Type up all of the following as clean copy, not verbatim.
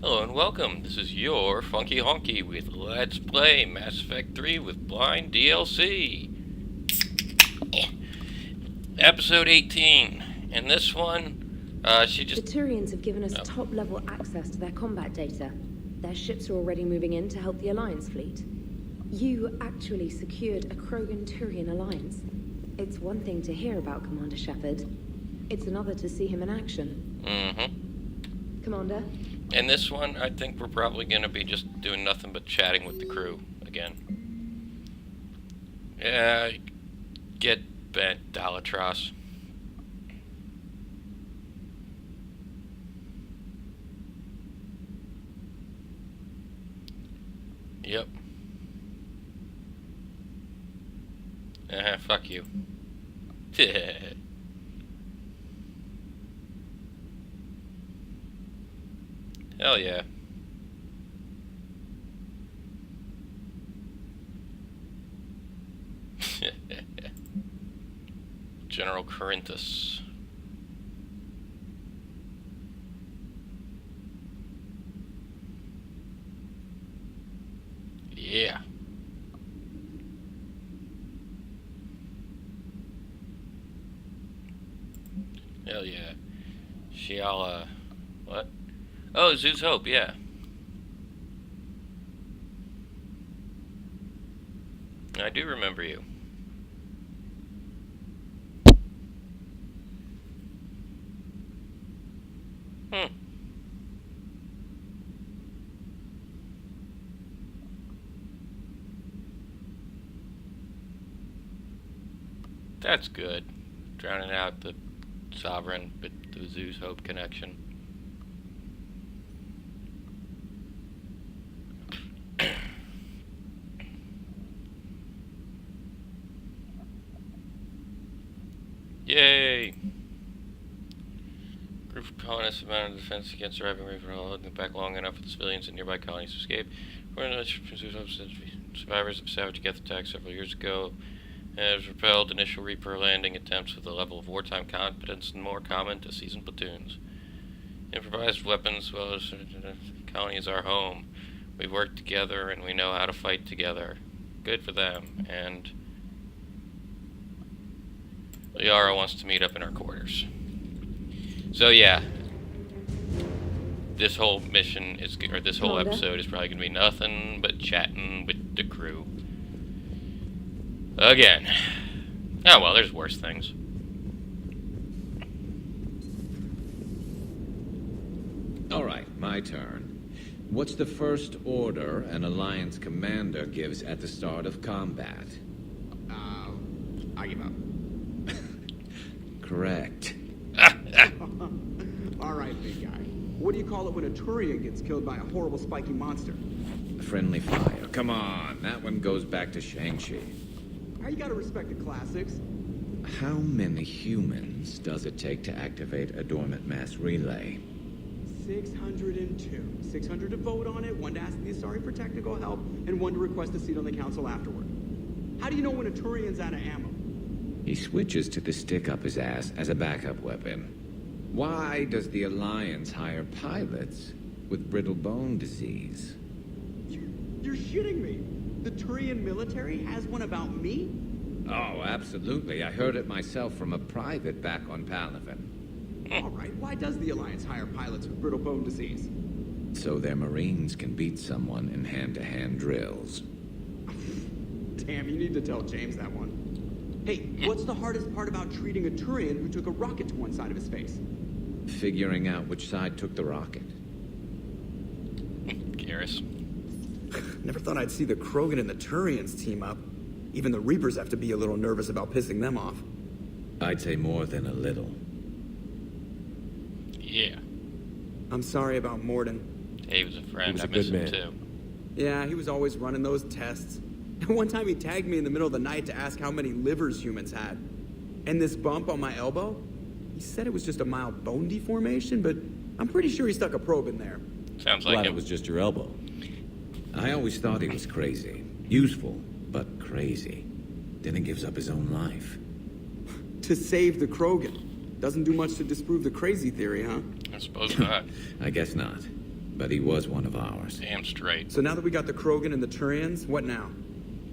Hello and welcome. This is your Funky Honky with Let's Play Mass Effect 3 with Blind DLC. Episode 18. In this one, The Turians have given us top-level access to their combat data. Their ships are already moving in to help the Alliance fleet. You actually secured a Krogan-Turian alliance. It's one thing to hear about Commander Shepard. It's another to see him in action. Mm-hmm. Commander? In this one, I think we're probably going to be just doing nothing but chatting with the crew again. Yeah, get bent, Dalatros. Yep. Fuck you. Hell yeah. General Corinthus. Yeah. Hell yeah. Shiala. What? Oh, Zeus Hope, yeah. I do remember you. That's good. Drowning out the Sovereign with the Zeus Hope connection. Yay! Group of colonists have mounted a defense against arriving raven, holding back long enough for the civilians in nearby colonies to escape. Survivors of savage death attack several years ago has repelled initial Reaper landing attempts with a level of wartime competence more common to seasoned platoons. Improvised weapons, well as the colony is our home. We've worked together and we know how to fight together. Good for them. And Liara wants to meet up in our quarters. So yeah, this whole mission is, or this whole episode is probably going to be nothing but chatting with the crew. Again. Oh well, there's worse things. Alright, my turn. What's the first order an Alliance commander gives at the start of combat? I give up. Correct. Alright, big guy. What do you call it when a Turian gets killed by a horrible spiky monster? Friendly fire. Come on, that one goes back to Shang-Chi. You gotta respect the classics. How many humans does it take to activate a dormant mass relay? 602. 600 to vote on it, 1 to ask the Asari for technical help, and 1 to request a seat on the council afterward. How do you know when a Turian's out of ammo? He switches to the stick up his ass as a backup weapon. Why does the Alliance hire pilots with brittle bone disease? You're shitting me. The Turian military has one about me? Oh, absolutely. I heard it myself from a private back on Palaven. All right, why does the Alliance hire pilots with brittle bone disease? So their Marines can beat someone in hand-to-hand drills. Damn, you need to tell James that one. Hey, what's the hardest part about treating a Turian who took a rocket to one side of his face? Figuring out which side took the rocket. Garrus. Never thought I'd see the Krogan and the Turians team up. Even the Reapers have to be a little nervous about pissing them off. I'd say more than a little. Yeah. I'm sorry about Morden. Hey, he was a friend. He was I a miss good him man. too. Yeah, he was always running those tests. And one time he tagged me in the middle of the night to ask how many livers humans had. And this bump on my elbow? He said it was just a mild bone deformation, but I'm pretty sure he stuck a probe in there. Sounds like Glad him. it was just your elbow. I always thought he was crazy. Useful, but crazy. Then he gives up his own life. To save the Krogan. Doesn't do much to disprove the crazy theory, huh? I suppose not. I guess not. but he was one of ours. Damn straight. So now that we got the Krogan and the Turians, what now?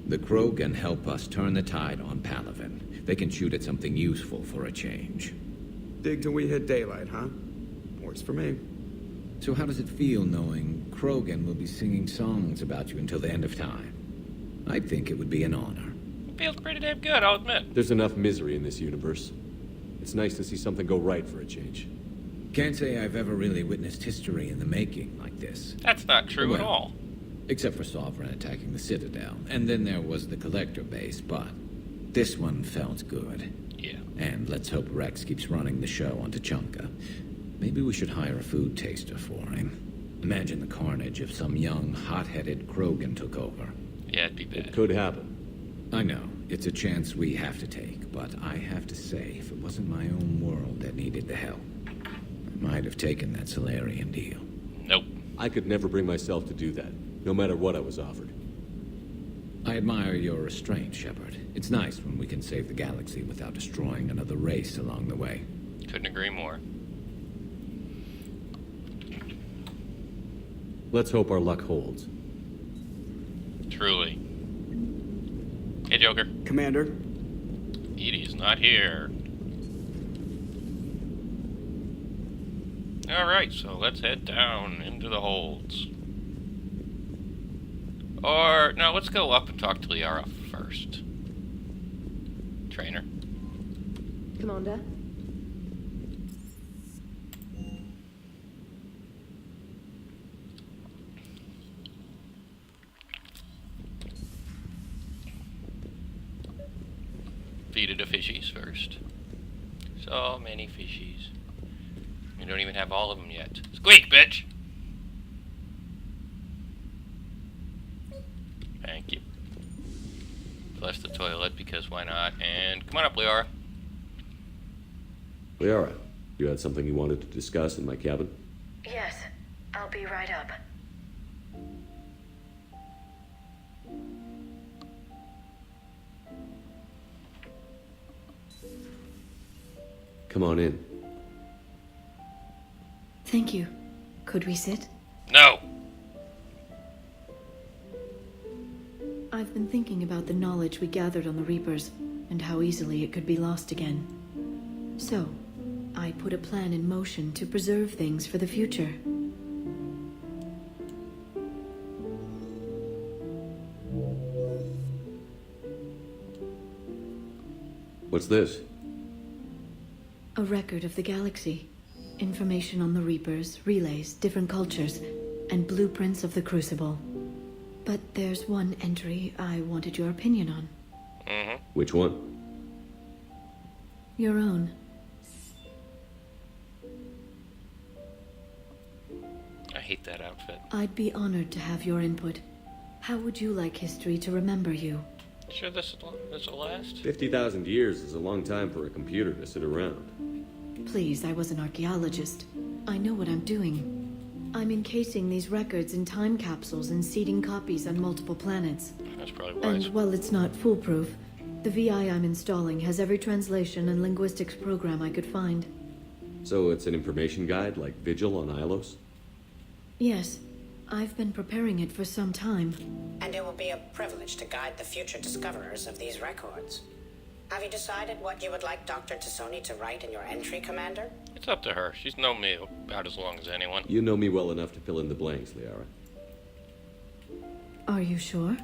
The Krogan help us turn the tide on Palaven. They can shoot at something useful for a change. Dig till we hit daylight, huh? Works for me. So how does it feel knowing Krogan will be singing songs about you until the end of time? I think it would be an honor. It feels pretty damn good, I'll admit. There's enough misery in this universe. It's nice to see something go right for a change. Can't say I've ever really witnessed history in the making like this. That's not true at Well, all. Except for Sovereign attacking the Citadel. And then there was the Collector base, but this one felt good. Yeah. And let's hope Rex keeps running the show on Tuchanka. Maybe we should hire a food taster for him. Imagine the carnage if some young, hot-headed Krogan took over. Yeah, it'd be bad. It could happen. I know, it's a chance we have to take, but I have to say, if it wasn't my own world that needed the help, I might have taken that Solarian deal. Nope. I could never bring myself to do that, no matter what I was offered. I admire your restraint, Shepard. It's nice when we can save the galaxy without destroying another race along the way. Couldn't agree more. Let's hope our luck holds. Truly. Hey, Joker. Commander? Edie's not here. Alright, so let's head down into the holds. Or, no, let's go up and talk to Liara first. Trainer. Commander? Feed the fishies first. So many fishies. We don't even have all of them yet. Squeak, bitch! Thank you. Flush the toilet because why not? And come on up, Liara. Liara, you had something you wanted to discuss in my cabin? Yes, I'll be right up. Come on in. Thank you. Could we sit? No! I've been thinking about the knowledge we gathered on the Reapers, and how easily it could be lost again. So, I put a plan in motion to preserve things for the future. What's this? A record of the galaxy. Information on the Reapers, relays, different cultures, and blueprints of the Crucible. But there's one entry I wanted your opinion on. Mm-hmm. Which one? Your own. I hate that outfit. I'd be honored to have your input. How would you like history to remember you? Sure this will last? 50,000 years is a long time for a computer to sit around. Please, I was an archaeologist. I know what I'm doing. I'm encasing these records in time capsules and seeding copies on multiple planets. That's probably wise. And while it's not foolproof, the VI I'm installing has every translation and linguistics program I could find. So it's an information guide like Vigil on Ilos? Yes, I've been preparing it for some time. And it will be a privilege to guide the future discoverers of these records. Have you decided what you would like Dr. Tassoni to write in your entry, Commander? It's up to her. She's known me about as long as anyone. You know me well enough to fill in the blanks, Liara. Are you sure?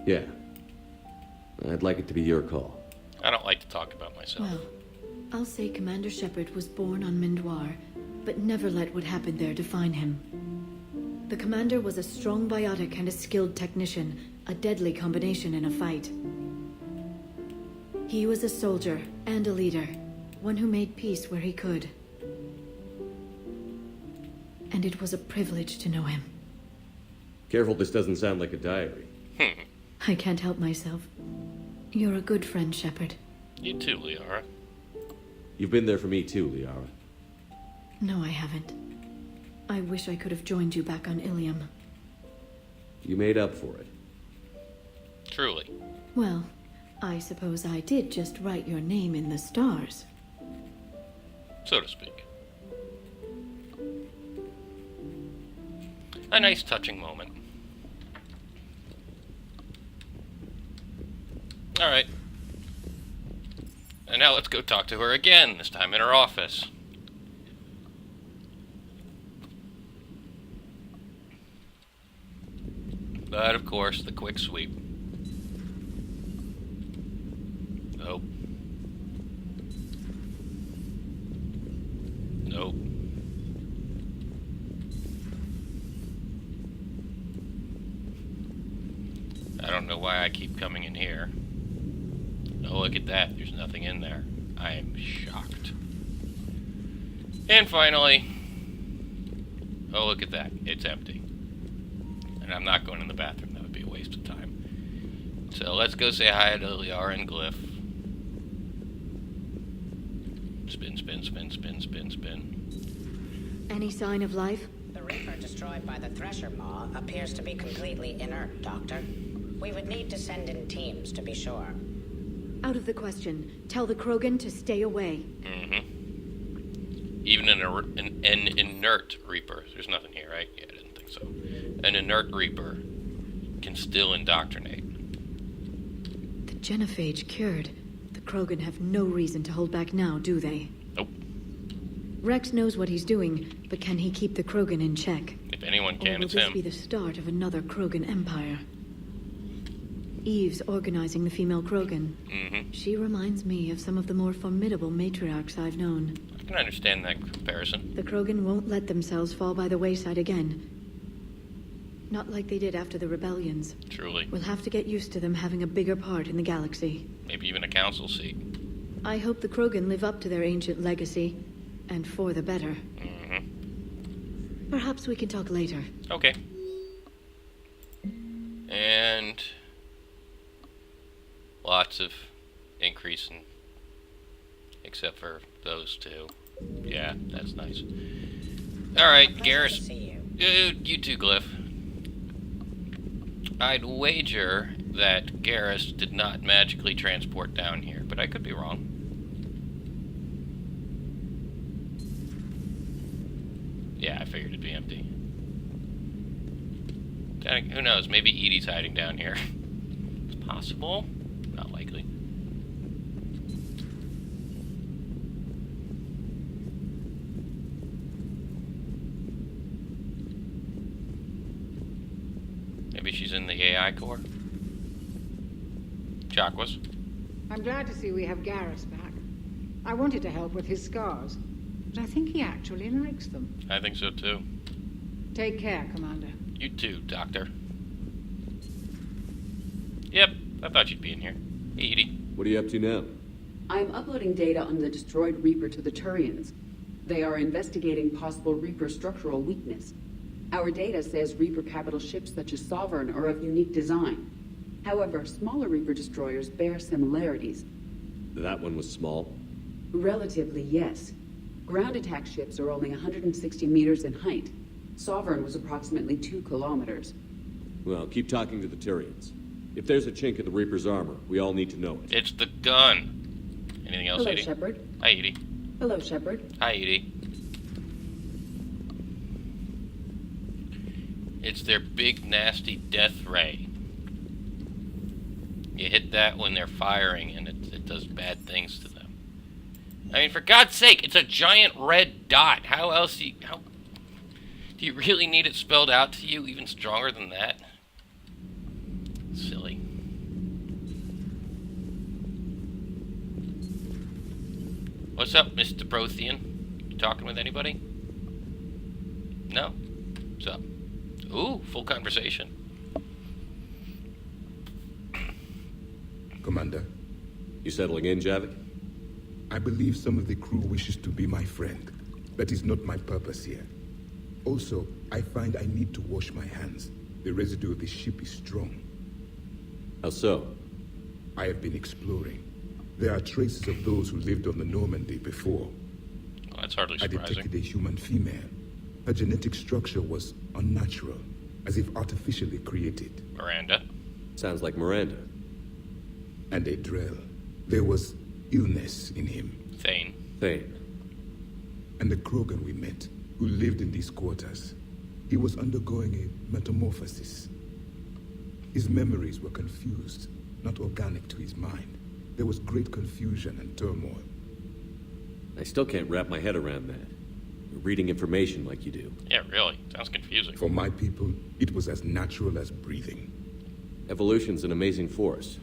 Yeah. I'd like it to be your call. I don't like to talk about myself. Well, I'll say Commander Shepard was born on Mindoir, but never let what happened there define him. The commander was a strong biotic and a skilled technician, a deadly combination in a fight. He was a soldier and a leader, one who made peace where he could. And it was a privilege to know him. Careful, this doesn't sound like a diary. I can't help myself. You're a good friend, Shepard. You too, Liara. You've been there for me too, Liara. No, I haven't. I wish I could have joined you back on Ilium. You made up for it. Truly. Well, I suppose I did just write your name in the stars. So to speak. A nice touching moment. Alright. And now let's go talk to her again, this time in her office. But, of course, the quick sweep. Nope. Nope. I don't know why I keep coming in here. Oh, look at that. There's nothing in there. I am shocked. And finally... Oh, look at that. It's empty. And I'm not going in the bathroom. That would be a waste of time. So let's go say hi to Liara and Glyph. Spin, spin, spin, spin, spin, spin. Any sign of life? The Reaper destroyed by the Thresher Maw appears to be completely inert, Doctor. We would need to send in teams to be sure. Out of the question. Tell the Krogan to stay away. Mm-hmm. Even an inert Reaper. There's nothing here, right? Yeah, I didn't think so. An inert Reaper can still indoctrinate. The genophage cured. The Krogan have no reason to hold back now, do they? Nope. Rex knows what he's doing, but can he keep the Krogan in check? If anyone Or can, will it's this him. be the start of another Krogan empire? Eve's organizing the female Krogan. Mm-hmm. She reminds me of some of the more formidable matriarchs I've known. I can understand that comparison. The Krogan won't let themselves fall by the wayside again. Not like they did after the rebellions. Truly. We'll have to get used to them having a bigger part in the galaxy. Maybe even a council seat. I hope the Krogan live up to their ancient legacy, and for the better. Mm-hmm. Perhaps we can talk later. Okay. And... lots of increase in... except for those two. Yeah, that's nice. Alright, Pleasure to Garrus. see you. You too, Glyph. I'd wager that Garrus did not magically transport down here, but I could be wrong. Yeah, I figured it'd be empty. Who knows? Maybe Edie's hiding down here. It's possible. Not likely. Maybe she's in the AI core? Jacques? I'm glad to see we have Garrus back. I wanted to help with his scars, but I think he actually likes them. I think so too. Take care, Commander. You too, Doctor. Yep, I thought you'd be in here. Hey, Edie. What are you up to now? I'm uploading data on the destroyed Reaper to the Turians. They are investigating possible Reaper structural weakness. Our data says Reaper capital ships such as Sovereign are of unique design. However, smaller Reaper destroyers bear similarities. That one was small. Relatively, yes. Ground attack ships are only 160 meters in height. Sovereign was approximately 2 kilometers. Well, keep talking to the Tyrians. If there's a chink in the Reaper's armor, we all need to know it. It's the gun. Anything else, Hello, Edie? Shepard. Hi, Edie. Hello, Shepard. Hi, Edie. It's their big, nasty death ray. You hit that when they're firing, and it does bad things to them. I mean, for God's sake, it's a giant red dot. How else do you really need it spelled out to you even stronger than that? Silly. What's up, Mr. Prothean? You talking with anybody? No? What's up? Ooh, full conversation. Commander, You settling in, Javik? I believe some of the crew wishes to be my friend. That is not my purpose here. Also, I find I need to wash my hands. The residue of the ship is strong. How so? I have been exploring. There are traces of those who lived on the Normandy before. Well, that's hardly I surprising. detected a human female. Her genetic structure was unnatural, as if artificially created. Miranda. Sounds like Miranda. And a Drell. There was illness in him. Thane. Thane. And the Krogan we met, who lived in these quarters. He was undergoing a metamorphosis. His memories were confused, not organic to his mind. There was great confusion and turmoil. I still can't wrap my head around that. You're reading information like you do. Yeah, really. Sounds confusing. For my people, it was as natural as breathing. Evolution's an amazing force.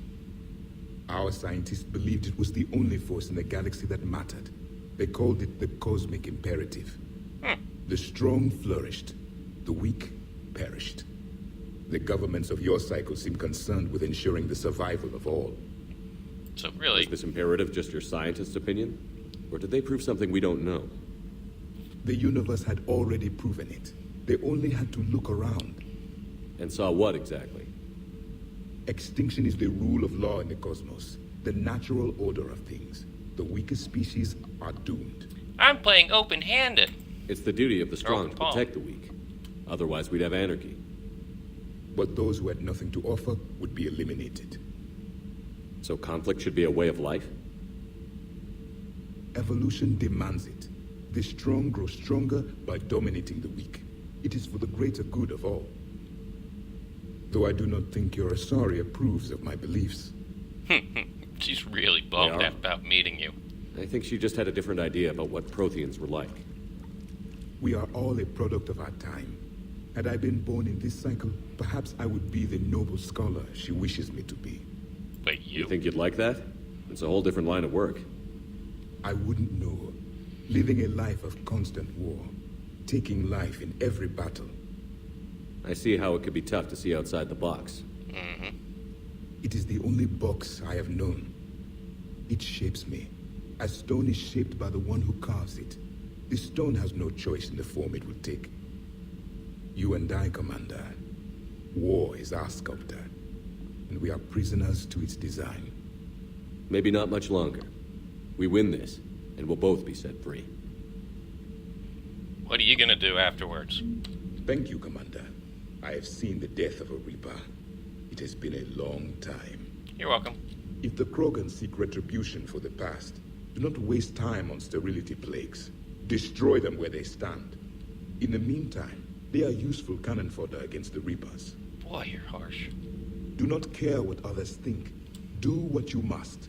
Our scientists believed it was the only force in the galaxy that mattered. They called it the cosmic imperative. The strong flourished, the weak perished. The governments of your cycle seem concerned with ensuring the survival of all. So really... Is this imperative just your scientist's opinion? Or did they prove something we don't know? The universe had already proven it. They only had to look around. And saw what exactly? Extinction is the rule of law in the cosmos, the natural order of things. The weakest species are doomed. I'm playing open-handed. It's the duty of the strong Open to palm. protect the weak. Otherwise, we'd have anarchy. But those who had nothing to offer would be eliminated. So conflict should be a way of life? Evolution demands it. The strong grow stronger by dominating the weak. It is for the greater good of all. Though I do not think your Asari approves of my beliefs. She's really bummed They are? about meeting you. I think she just had a different idea about what Protheans were like. We are all a product of our time. Had I been born in this cycle, perhaps I would be the noble scholar she wishes me to be. But You think you'd like that? It's a whole different line of work. I wouldn't know. Living a life of constant war. Taking life in every battle. I see how it could be tough to see outside the box. It is the only box I have known. It shapes me, as stone is shaped by the one who carves it. The stone has no choice in the form it will take. You and I, Commander. War is our sculptor, and we are prisoners to its design. Maybe not much longer. We win this, and we'll both be set free. What are you gonna do afterwards? Thank you, Commander. I have seen the death of a Reaper. It has been a long time. You're welcome. If the Krogan seek retribution for the past, do not waste time on sterility plagues. Destroy them where they stand. In the meantime, they are useful cannon fodder against the Reapers. Boy, you're harsh. Do not care what others think. Do what you must.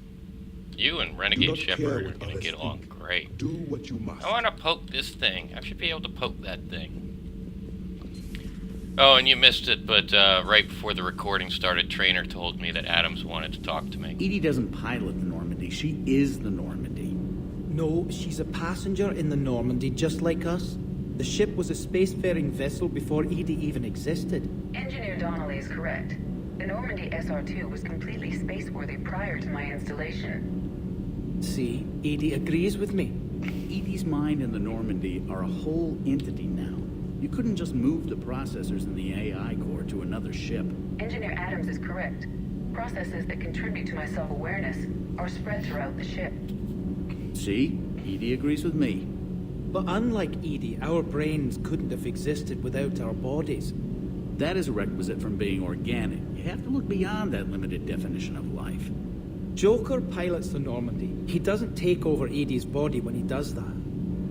You and Do Renegade not care Shepard are what gonna others get along think. great. Do what you must. I wanna poke this thing. I should be able to poke that thing. Oh, and you missed it, but right before the recording started, Trainer told me that Adams wanted to talk to me. Edie doesn't pilot the Normandy. She is the Normandy. No, she's a passenger in the Normandy, just like us. The ship was a spacefaring vessel before Edie even existed. Engineer Donnelly is correct. The Normandy SR-2 was completely spaceworthy prior to my installation. See, Edie agrees with me. Edie's mind and the Normandy are a whole entity now. You couldn't just move the processors in the AI core to another ship. Engineer Adams is correct. Processes that contribute to my self-awareness are spread throughout the ship. See? Edie agrees with me. But unlike Edie, our brains couldn't have existed without our bodies. That is a requisite from being organic. You have to look beyond that limited definition of life. Joker pilots the Normandy. He doesn't take over Edie's body when he does that.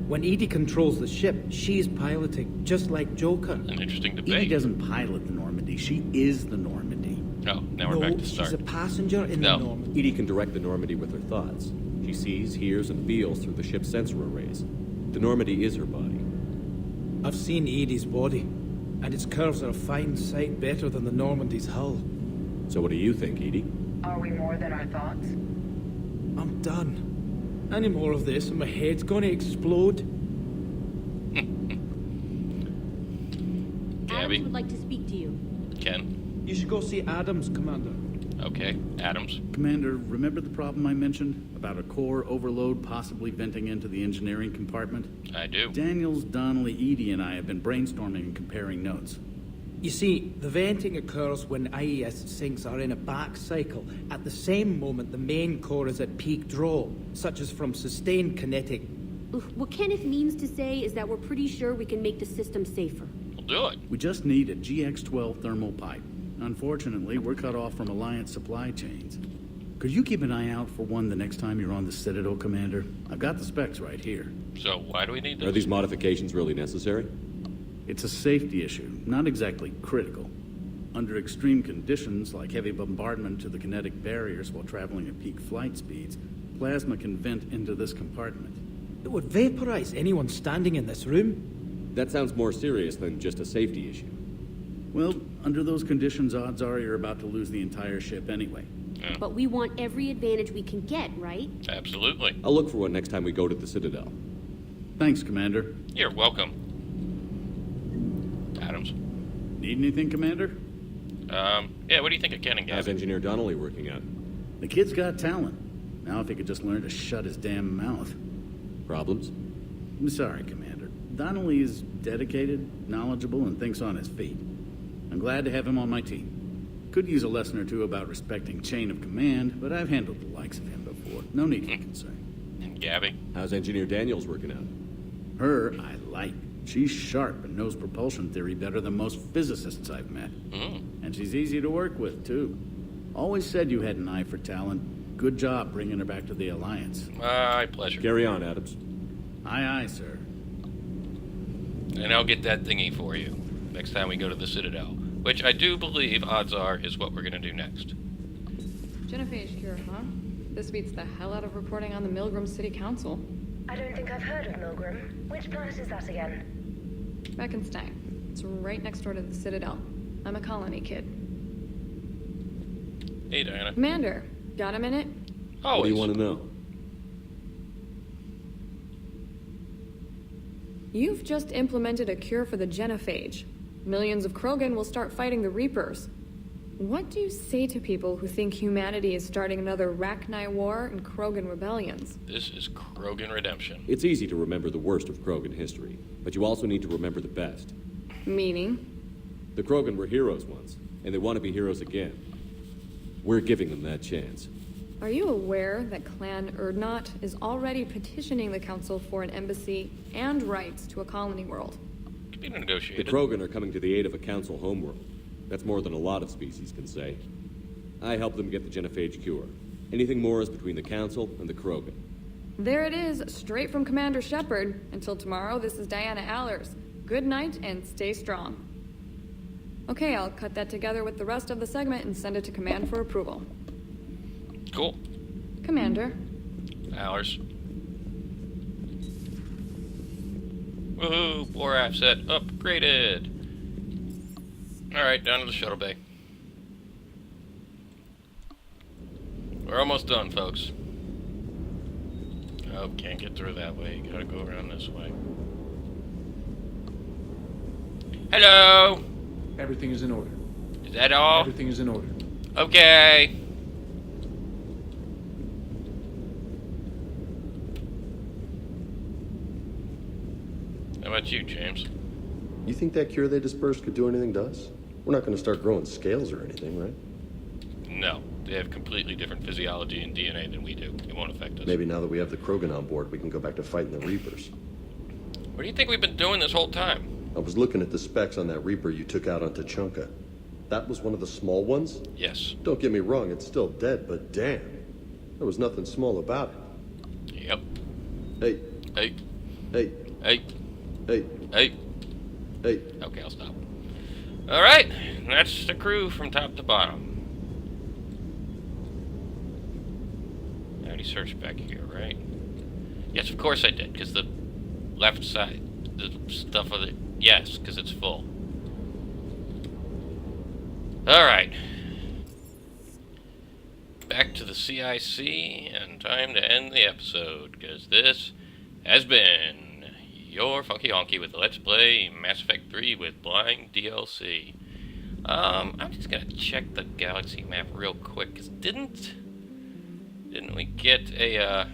When Edie controls the ship, she's piloting, just like Joker. An interesting debate. Edie doesn't pilot the Normandy. She is the Normandy. Oh, now we're back to start. She's a passenger in the Normandy. Edie can direct the Normandy with her thoughts. She sees, hears, and feels through the ship's sensor arrays. The Normandy is her body. I've seen Edie's body, and its curves are a fine sight better than the Normandy's hull. So what do you think, Edie? Are we more than our thoughts? I'm done. Any more of this and my head's gonna explode. Gabby? Adams would like to speak to you. Ken? You should go see Adams, Commander. Okay, Adams. Commander, remember the problem I mentioned? About a core overload possibly venting into the engineering compartment? I do. Daniels, Donnelly, Edie, and I have been brainstorming and comparing notes. You see, the venting occurs when IES sinks are in a back cycle. At the same moment, the main core is at peak draw, such as from sustained kinetic. What Kenneth means to say is that we're pretty sure we can make the system safer. We'll do it. We just need a GX-12 thermal pipe. Unfortunately, we're cut off from Alliance supply chains. Could you keep an eye out for one the next time you're on the Citadel, Commander? I've got the specs right here. So why do we need this? Are these modifications really necessary? It's a safety issue, not exactly critical. Under extreme conditions, like heavy bombardment to the kinetic barriers while traveling at peak flight speeds, plasma can vent into this compartment. It would vaporize anyone standing in this room. That sounds more serious than just a safety issue. Well, under those conditions, odds are you're about to lose the entire ship anyway. Yeah. But we want every advantage we can get, right? Absolutely. I'll look for one next time we go to the Citadel. Thanks, Commander. You're welcome. Adams. Need anything, Commander? Yeah, what do you think of Ken and Gavin? How's Engineer Donnelly working out? The kid's got talent. Now if he could just learn to shut his damn mouth. Problems? I'm sorry, Commander. Donnelly is dedicated, knowledgeable, and thinks on his feet. I'm glad to have him on my team. Could use a lesson or two about respecting chain of command, but I've handled the likes of him before. No need for concern. And Gabby? How's Engineer Daniels working out? Her, I like. She's sharp and knows propulsion theory better than most physicists I've met. And she's easy to work with, too. Always said you had an eye for talent. Good job bringing her back to the Alliance. My pleasure. Carry on, Adams. Aye, aye, sir. And I'll get that thingy for you next time we go to the Citadel, which I do believe, odds are, is what we're going to do next. Genophage cure, huh? This beats the hell out of reporting on the Milgram City Council. I don't think I've heard of Milgram. Which planet is that again? Beckenstein. It's right next door to the Citadel. I'm a colony kid. Hey, Diana. Commander, got a minute? Always. What do you want to know? You've just implemented a cure for the genophage. Millions of Krogan will start fighting the Reapers. What do you say to people who think humanity is starting another Rachni War and Krogan rebellions? This is Krogan redemption. It's easy to remember the worst of Krogan history, but you also need to remember the best. Meaning? The Krogan were heroes once, and they want to be heroes again. We're giving them that chance. Are you aware that Clan Urdnot is already petitioning the Council for an embassy and rights to a colony world? Could be negotiated. The Krogan are coming to the aid of a Council homeworld. That's more than a lot of species can say. I helped them get the genophage cure. Anything more is between the Council and the Krogan. There it is, straight from Commander Shepard. Until tomorrow, this is Diana Allers. Good night and stay strong. Okay, I'll cut that together with the rest of the segment and send it to Command for approval. Cool. Commander. Hours. Woohoo! War asset upgraded. Alright, down to the shuttle bay. We're almost done, folks. Oh, can't get through that way. Gotta go around this way. Hello! Everything is in order. Is that all? Everything is in order. Okay. How about you, James? You think that cure they dispersed could do anything to us? We're not going to start growing scales or anything, right? No. They have completely different physiology and DNA than we do. It won't affect us. Maybe now that we have the Krogan on board, we can go back to fighting the Reapers. What do you think we've been doing this whole time? I was looking at the specs on that Reaper you took out on Tuchanka. That was one of the small ones? Yes. Don't get me wrong, it's still dead, but damn. There was nothing small about it. Yep. Hey. Hey. Hey. Hey. Hey. Hey. Hey. Okay, I'll stop. Alright, that's the crew from top to bottom. I already searched back here, right? Yes, of course I did, because the left side, the stuff of it, yes, because it's full. Alright. Back to the CIC, and time to end the episode, because this has been your Funky Honky with Let's Play Mass Effect 3 with Blind DLC. I'm just gonna check the galaxy map real quick, because didn't we get a,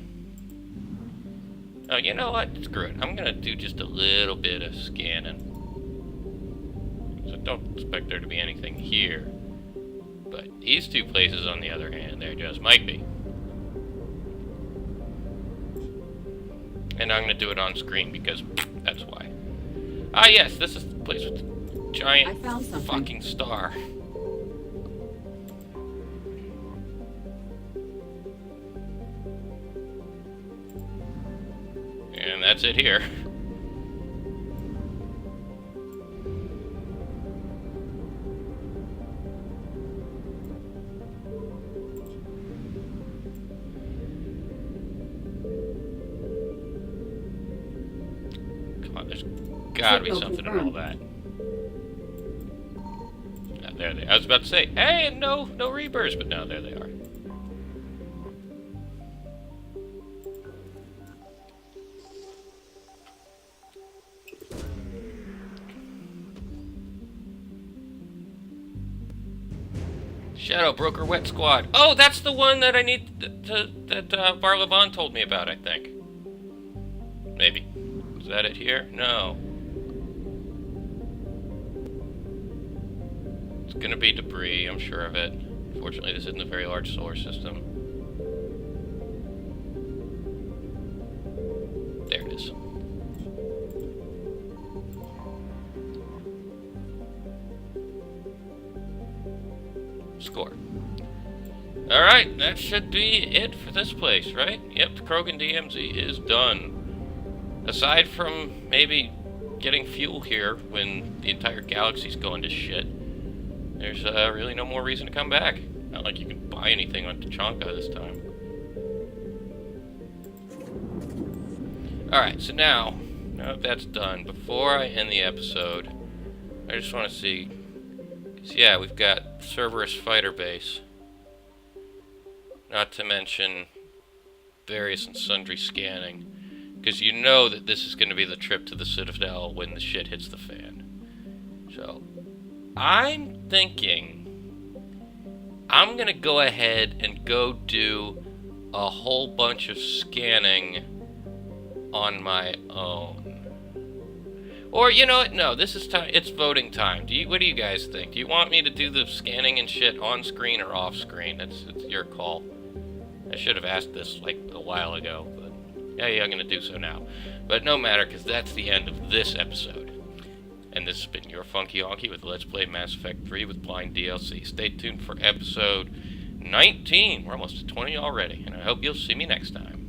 oh, you know what? Screw it. I'm gonna do just a little bit of scanning. So don't expect there to be anything here. But these two places, on the other hand, there just might be. And I'm gonna do it on screen because that's why. Ah, yes, this is the place with the giant fucking star. And that's it here. gotta be Signal something in all confirmed. that. There they are. I was about to say, hey, and no Reapers, but no, there they are. Shadow Broker Wet Squad. Oh, that's the one that I need that Barlavon told me about, I think. Maybe. Is that it here? No. It's gonna be debris, I'm sure of it. Fortunately, this isn't a very large solar system. There it is. Score. Alright, that should be it for this place, right? Yep, the Krogan DMZ is done. Aside from maybe getting fuel here when the entire galaxy's going to shit, there's really no more reason to come back. Not like you can buy anything on Tachanka this time. Alright, so now that that's done, before I end the episode, I just want to see... So yeah, we've got Cerberus Fighter Base. Not to mention various and sundry scanning. Because you know that this is going to be the trip to the Citadel when the shit hits the fan. So, I'm thinking I'm going to go ahead and go do a whole bunch of scanning on my own. Or, you know what? No, this is time. It's voting time. What do you guys think? Do you want me to do the scanning and shit on screen or off screen? It's your call. I should have asked this like a while ago, but yeah, I'm gonna do so now. But no matter, because that's the end of this episode. And this has been your Funky Honky with Let's Play Mass Effect 3 with Blind DLC. Stay tuned for episode 19. We're almost at 20 already, and I hope you'll see me next time.